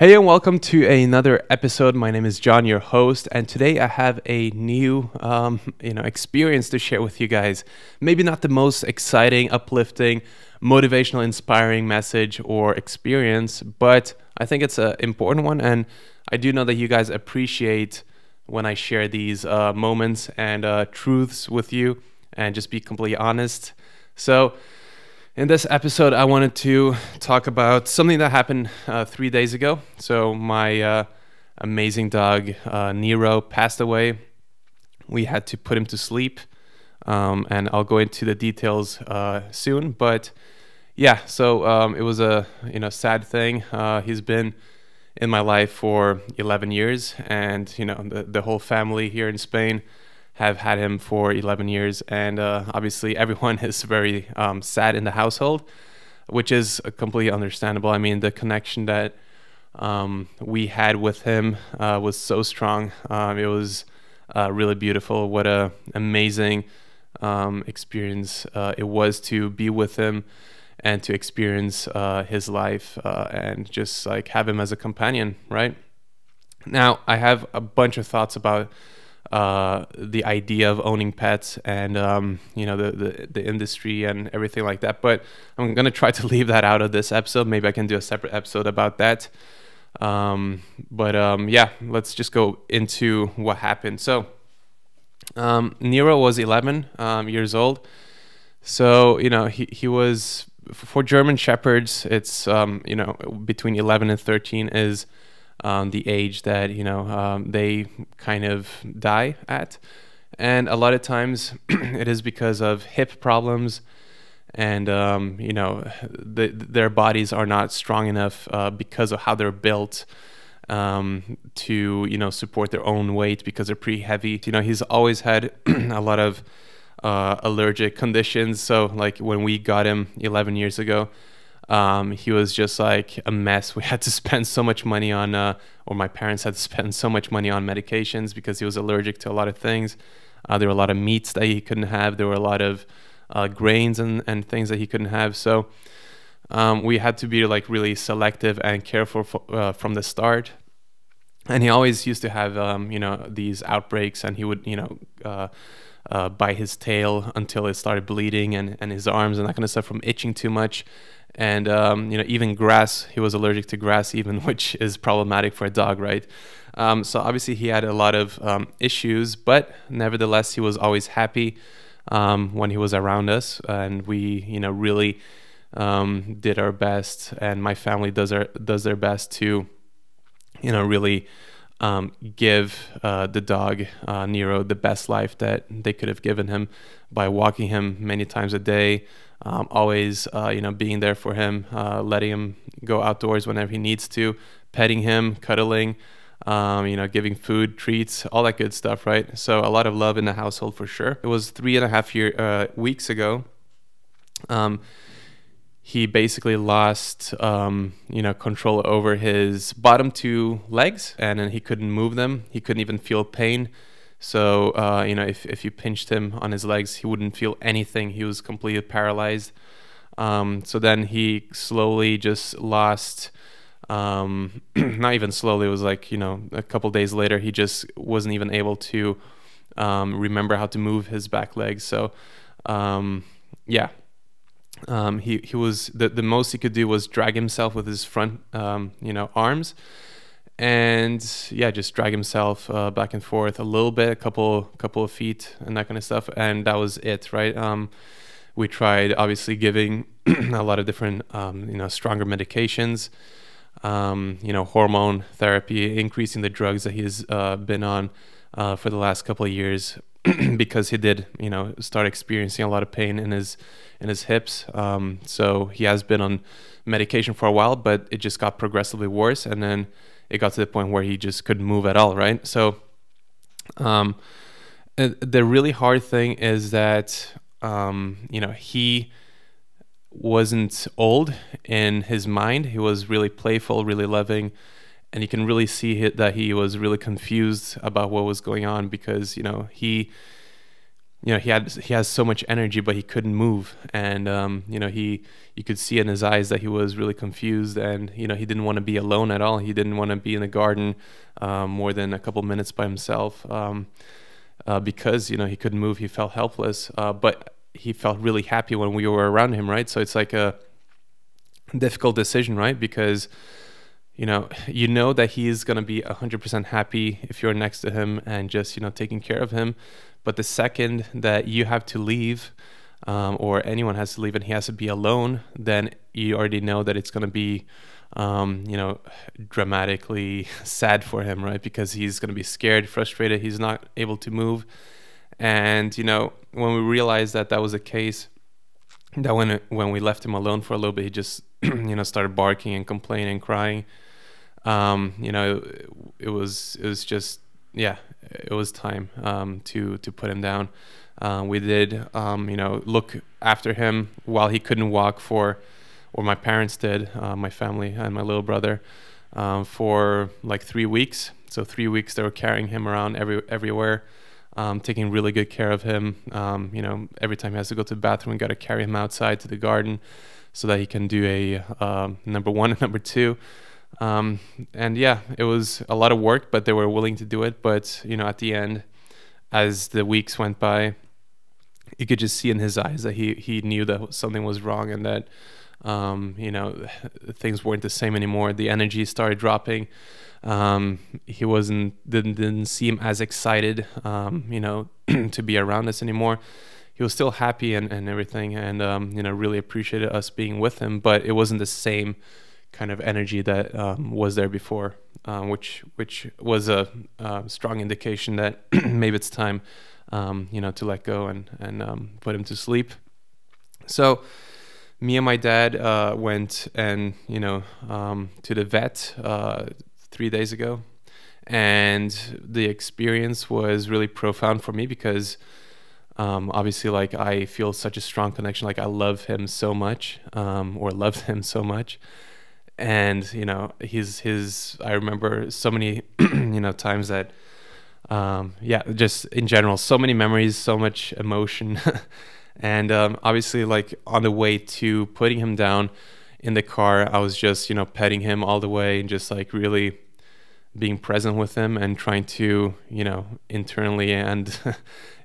Hey and welcome to another episode. My name is John, your host, and today I have a new, experience to share with you guys. Maybe not the most exciting, uplifting, motivational, inspiring message or experience, but I think it's an important one, and I do know that you guys appreciate when I share these moments and truths with you, and just be completely honest. So. In this episode, I wanted to talk about something that happened 3 days ago. So my amazing dog, Nero, passed away. We had to put him to sleep, and I'll go into the details soon. But yeah, so it was a sad thing. He's been in my life for 11 years, and the whole family here in Spain have had him for 11 years, and obviously everyone is very sad in the household, which is completely understandable. I mean, the connection that we had with him was so strong. It was really beautiful. What a amazing experience it was to be with him and to experience his life and just like have him as a companion, right? Now, I have a bunch of thoughts about the idea of owning pets and the industry and everything like that, but I'm gonna try to leave that out of this episode. Maybe I can do a separate episode about that. Yeah, let's just go into what happened. So Nero was 11 years old. So he was, for German Shepherds, it's between 11 and 13 is the age that they kind of die at, and a lot of times it is because of hip problems, and their bodies are not strong enough because of how they're built to support their own weight, because they're pretty heavy. He's always had a lot of allergic conditions. So like when we got him 11 years ago, he was just like a mess. We had to spend so much money on, or my parents had to spend so much money on medications because he was allergic to a lot of things. There were a lot of meats that he couldn't have. There were a lot of grains and things that he couldn't have. So we had to be like really selective and careful from the start. And he always used to have, these outbreaks, and he would, bite his tail until it started bleeding, and his arms and that kind of stuff from itching too much. And even grass, he was allergic to grass even, which is problematic for a dog, right? So obviously he had a lot of issues, but nevertheless he was always happy when he was around us, and we really did our best, and my family does their best to really give the dog Nero the best life that they could have given him by walking him many times a day. Always, being there for him, letting him go outdoors whenever he needs to, petting him, cuddling, giving food, treats, all that good stuff, right? So a lot of love in the household for sure. It was 3.5 weeks ago. He basically lost, control over his bottom two legs, and then he couldn't move them. He couldn't even feel pain. So, if you pinched him on his legs, he wouldn't feel anything. He was completely paralyzed. So then he slowly just lost, not even slowly, it was like, a couple days later, he just wasn't even able to remember how to move his back legs. So, yeah. He was, the most he could do was drag himself with his front, arms. And yeah, just drag himself back and forth a little bit, a couple of feet and that kind of stuff, and that was it, right? We tried obviously giving a lot of different, stronger medications, hormone therapy, increasing the drugs that he's been on for the last couple of years, because he did, start experiencing a lot of pain in his hips. So he has been on medication for a while, but it just got progressively worse, and then it got to the point where he just couldn't move at all, right? So the really hard thing is that, he wasn't old in his mind. He was really playful, really loving, and you can really see that he was really confused about what was going on, because, he he has so much energy, but he couldn't move, and you could see in his eyes that he was really confused, and he didn't want to be alone at all. He didn't want to be in the garden more than a couple minutes by himself, because he couldn't move. He felt helpless, but he felt really happy when we were around him, right? So it's like a difficult decision, right? Because that he's going to be 100% happy if you're next to him and just taking care of him. But the second that you have to leave, or anyone has to leave, and he has to be alone, then you already know that it's going to be dramatically sad for him, right? Because he's going to be scared, frustrated, he's not able to move. And when we realized that that was the case, that when we left him alone for a little bit, he just started barking and complaining, crying. It was just, yeah, it was time to put him down. We did look after him while he couldn't walk, or my parents did, my family and my little brother, for like 3 weeks. So 3 weeks they were carrying him around everywhere, taking really good care of him. Every time he has to go to the bathroom, we got to carry him outside to the garden so that he can do a number one and number two. And yeah, it was a lot of work, but they were willing to do it. But at the end, as the weeks went by, you could just see in his eyes that he knew that something was wrong, and that things weren't the same anymore. The energy started dropping. He didn't seem as excited to be around us anymore. He was still happy and everything, and really appreciated us being with him, but it wasn't the same kind of energy that was there before, which was a strong indication that maybe it's time to let go and put him to sleep. So me and my dad went and to the vet 3 days ago, and the experience was really profound for me because obviously, like, I feel such a strong connection. Like, I love him so much, or loved him so much. And I remember so many times that just in general, so many memories, so much emotion. And obviously, like, on the way to putting him down in the car, I was just petting him all the way and just like really being present with him and trying to internally and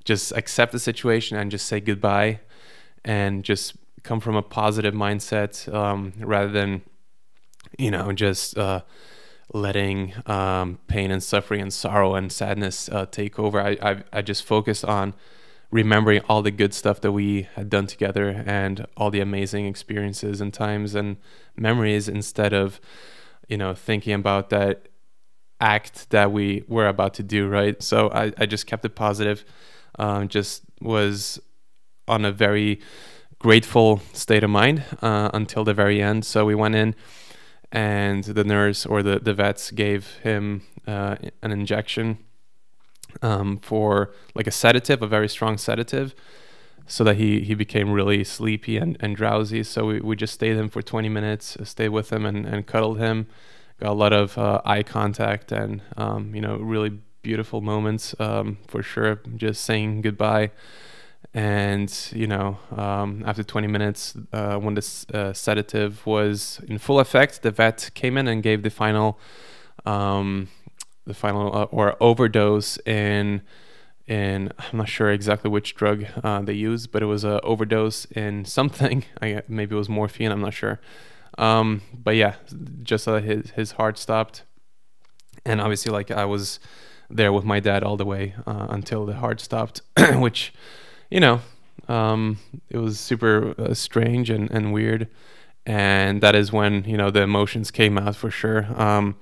just accept the situation and just say goodbye and just come from a positive mindset, rather than just letting pain and suffering and sorrow and sadness take over. I just focused on remembering all the good stuff that we had done together and all the amazing experiences and times and memories, instead of thinking about that act that we were about to do, right? So I just kept it positive, just was on a very grateful state of mind until the very end. So we went in, and the nurse or the vets gave him an injection for like a sedative, a very strong sedative, so that he became really sleepy and drowsy. So we just stayed him for 20 minutes, stayed with him and cuddled him, got a lot of eye contact and really beautiful moments, for sure, just saying goodbye. And after 20 minutes, when the sedative was in full effect, the vet came in and gave the final or overdose in I'm not sure exactly which drug they used, but it was a overdose in something. Maybe it was morphine, I'm not sure. But yeah, just so that his heart stopped. And obviously, like, I was there with my dad all the way until the heart stopped, which it was super strange and weird. And that is when the emotions came out, for sure.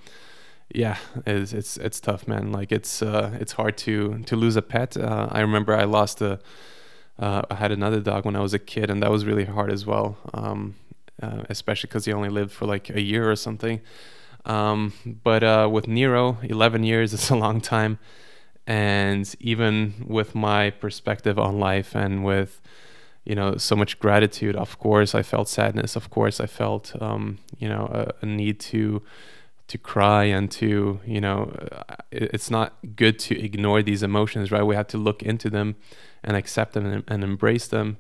Yeah, it's tough, man. Like, it's hard to lose a pet. I remember I had another dog when I was a kid, and that was really hard as well. Especially because he only lived for like a year or something. But with Nero, 11 years, it's a long time. And even with my perspective on life and with so much gratitude, of course I felt sadness, of course I felt a need to to cry and to, it's not good to ignore these emotions, right? We have to look into them and accept them and embrace them,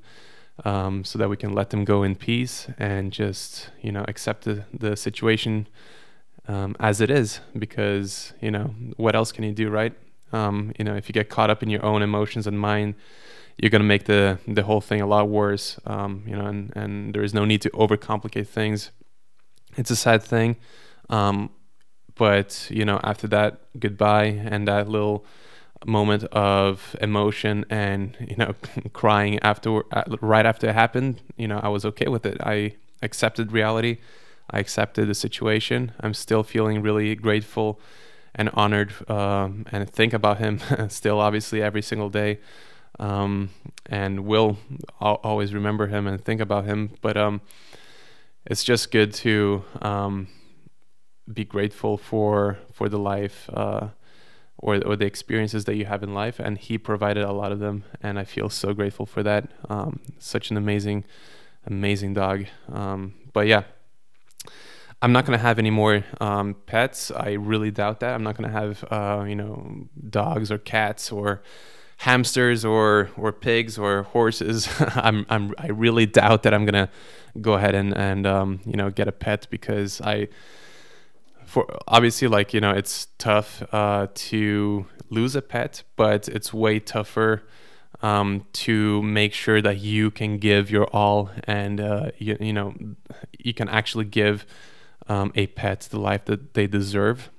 so that we can let them go in peace and just, accept the situation as it is, because, what else can you do, right? If you get caught up in your own emotions and mind, you're going to make the whole thing a lot worse, and there is no need to overcomplicate things. It's a sad thing. But, after that goodbye and that little moment of emotion and, crying right after it happened, I was okay with it. I accepted reality. I accepted the situation. I'm still feeling really grateful and honored, and think about him still, obviously, every single day. And will always remember him and think about him. But it's just good to be grateful for the life, or the experiences that you have in life, and he provided a lot of them, and I feel so grateful for that. Such an amazing dog. But yeah, I'm not going to have any more pets. I really doubt that. I'm not going to have dogs or cats or hamsters or pigs or horses. I really doubt that I'm going to go ahead and get a pet, because obviously, it's tough to lose a pet, but it's way tougher to make sure that you can give your all, and you can actually give a pet the life that they deserve.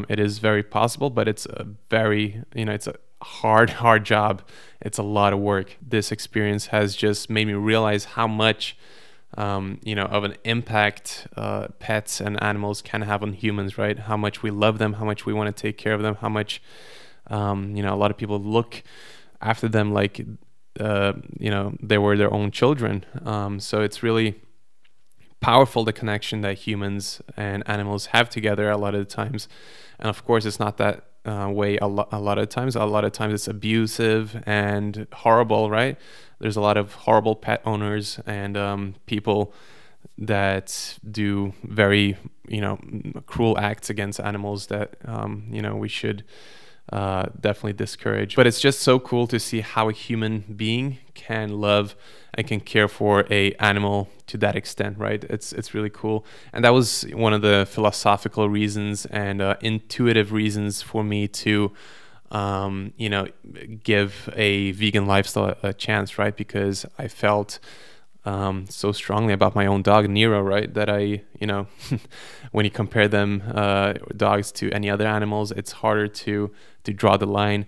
It is very possible, but it's a very, it's a hard job. It's a lot of work. This experience has just made me realize how much of an impact pets and animals can have on humans, right? How much we love them, how much we want to take care of them, how much a lot of people look after them like they were their own children. So it's really powerful, the connection that humans and animals have together a lot of the times. And of course, it's not that way a lot of times. A lot of times it's abusive and horrible, right? There's a lot of horrible pet owners and people that do very, cruel acts against animals that, we should definitely discourage. But it's just so cool to see how a human being can love and can care for a animal to that extent, right? It's really cool. And that was one of the philosophical reasons and intuitive reasons for me to give a vegan lifestyle a chance, right? Because I felt so strongly about my own dog, Nero, right? That when you compare them, dogs, to any other animals, it's harder to draw the line.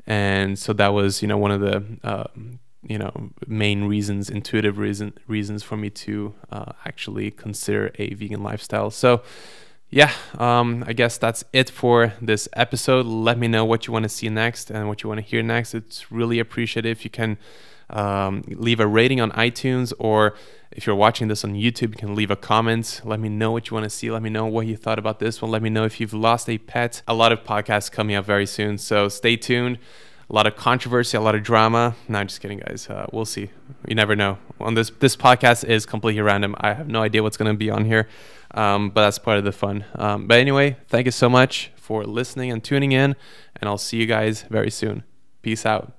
And so that was, one of the, main reasons, intuitive reasons for me to actually consider a vegan lifestyle. So yeah, I guess that's it for this episode. Let me know what you want to see next and what you want to hear next. It's really appreciated if you can leave a rating on iTunes, or if you're watching this on YouTube, you can leave a comment. Let me know what you want to see. Let me know what you thought about this one. Let me know if you've lost a pet. A lot of podcasts coming up very soon, so stay tuned. A lot of controversy, a lot of drama. No, I'm just kidding, guys. We'll see. You never know. On this podcast is completely random. I have no idea what's going to be on here, but that's part of the fun. But anyway, thank you so much for listening and tuning in, and I'll see you guys very soon. Peace out.